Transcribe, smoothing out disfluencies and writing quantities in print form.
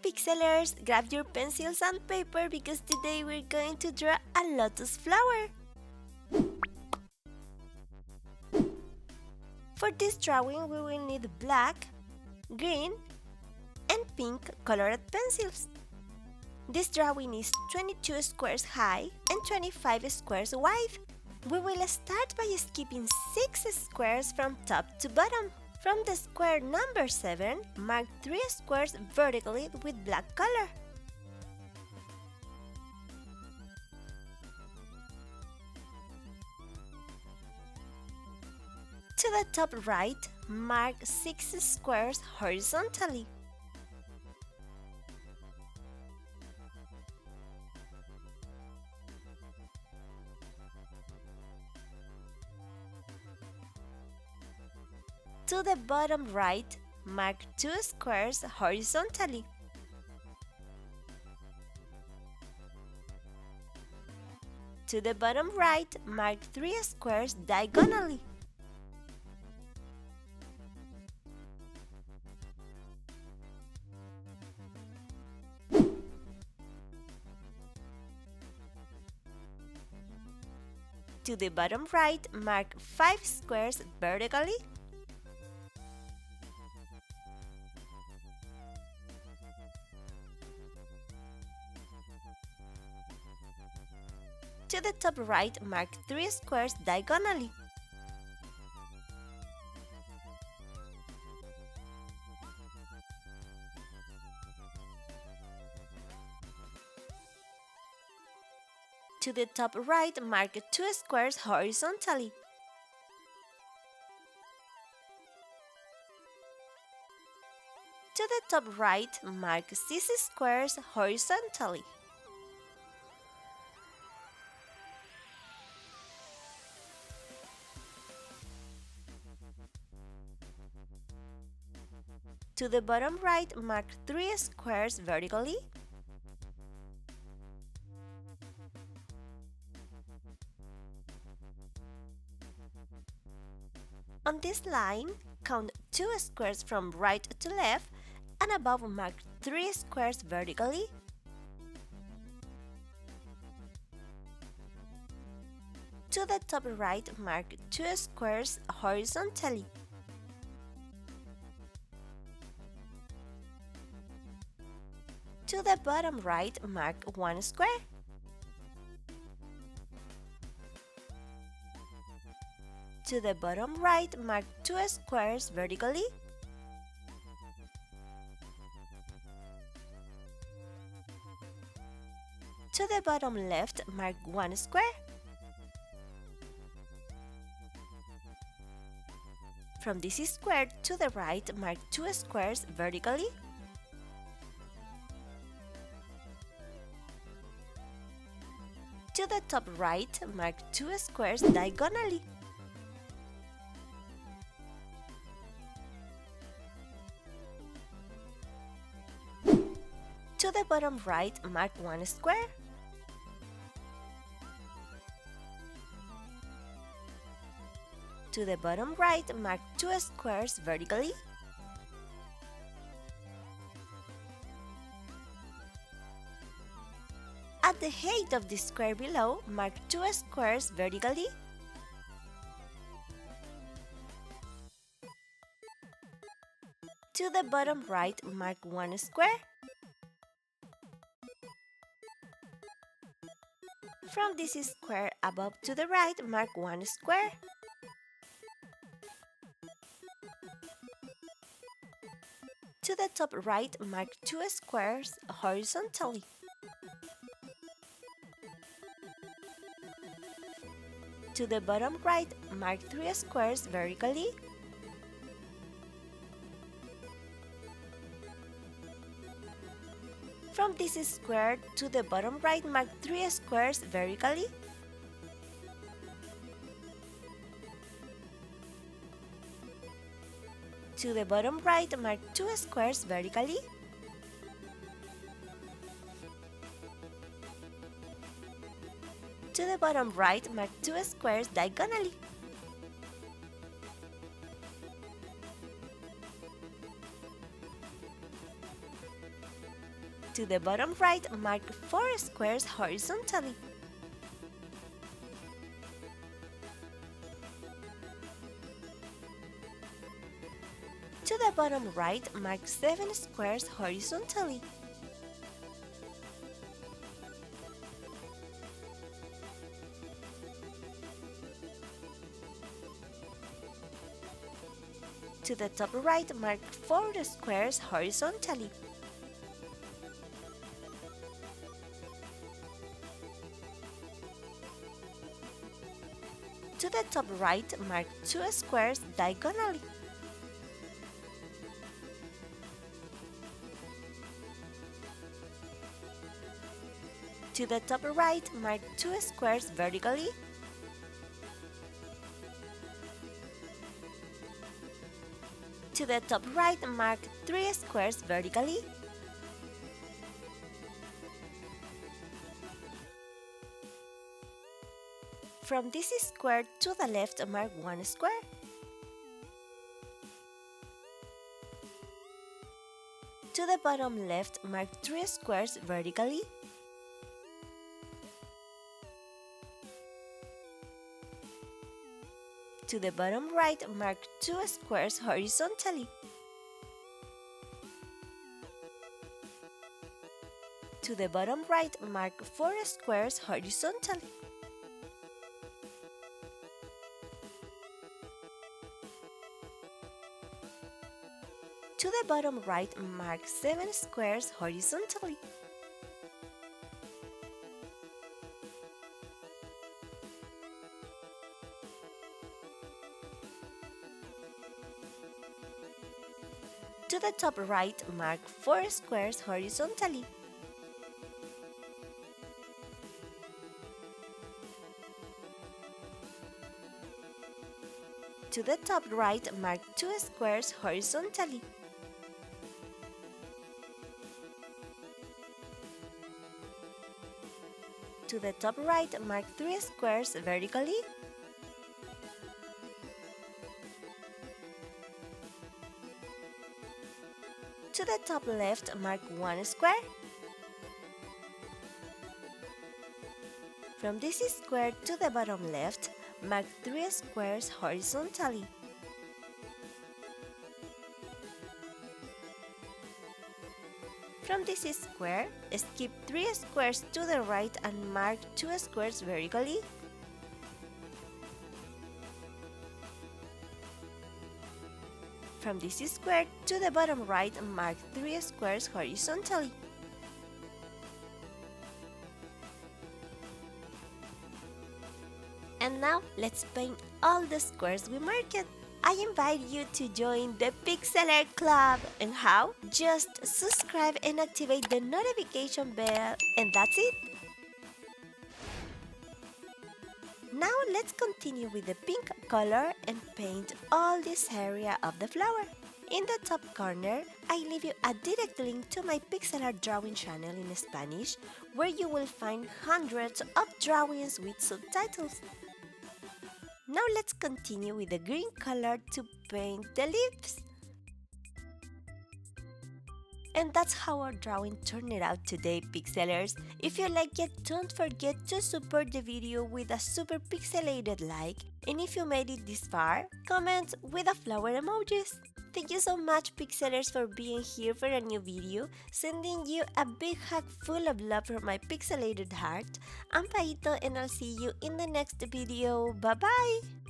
Pixelers! Grab your pencils and paper because today we're going to draw a lotus flower. For this drawing we will need black, green and pink colored pencils. This drawing is 22 squares high and 25 squares wide. We will start by skipping 6 squares from top to bottom. From the square number 7, mark 3 squares vertically with black color. To the top right, mark 6 squares horizontally. To the bottom right, mark 2 squares horizontally. To the bottom right, mark 3 squares diagonally. To the bottom right, mark 5 squares vertically. To the top right, mark 3 squares diagonally. To the top right, mark 2 squares horizontally. To the top right, mark 6 squares horizontally. To the bottom right, mark 3 squares vertically. On this line, count 2 squares from right to left and above mark 3 squares vertically. To the top right, mark 2 squares horizontally. To the bottom right, mark 1 square. To the bottom right, mark 2 squares vertically. To the bottom left, mark 1 square. From this square to the right, mark 2 squares vertically. To the top right, mark 2 squares diagonally. To the bottom right, mark 1 square. To the bottom right, mark 2 squares vertically. At the height of the square below, mark 2 squares vertically. To the bottom right, mark 1 square. From this square above to the right, mark 1 square. To the top right, mark 2 squares horizontally. To the bottom right, mark 3 squares vertically. From this square to the bottom right, mark 3 squares vertically. To the bottom right, mark 2 squares vertically. To the bottom right, mark 2 squares diagonally. To the bottom right, mark 4 squares horizontally. To the bottom right, mark 7 squares horizontally. To the top right, mark 4 squares horizontally. To the top right, mark 2 squares diagonally. To the top right, mark 2 squares vertically. To the top right, mark 3 squares vertically. From this square to the left, mark 1 square. To the bottom left, mark 3 squares vertically. To the bottom right, mark 2 squares horizontally. To the bottom right, mark 4 squares horizontally. To the bottom right, mark 7 squares horizontally. To the top right, mark 4 squares horizontally. To the top right, mark 2 squares horizontally. To the top right, mark 3 squares vertically. To the top left, mark 1 square. From this square to the bottom left, mark 3 squares horizontally. From this square, skip 3 squares to the right and mark 2 squares vertically. From this square to the bottom right, mark 3 squares horizontally. And now, let's paint all the squares we marked. I invite you to join the Pixeler Club. And how? Just subscribe and activate the notification bell, and that's it. Now let's continue with the pink color and paint all this area of the flower. In the top corner, I leave you a direct link to my Pixelar drawing channel in Spanish, where you will find hundreds of drawings with subtitles. Now let's continue with the green color to paint the leaves. And that's how our drawing turned out today, Pixelers. If you like it, don't forget to support the video with a super pixelated like. And if you made it this far, comment with a flower emojis. Thank you so much, Pixelers, for being here for a new video. Sending you a big hug full of love from my pixelated heart. I'm Paito, and I'll see you in the next video. Bye-bye!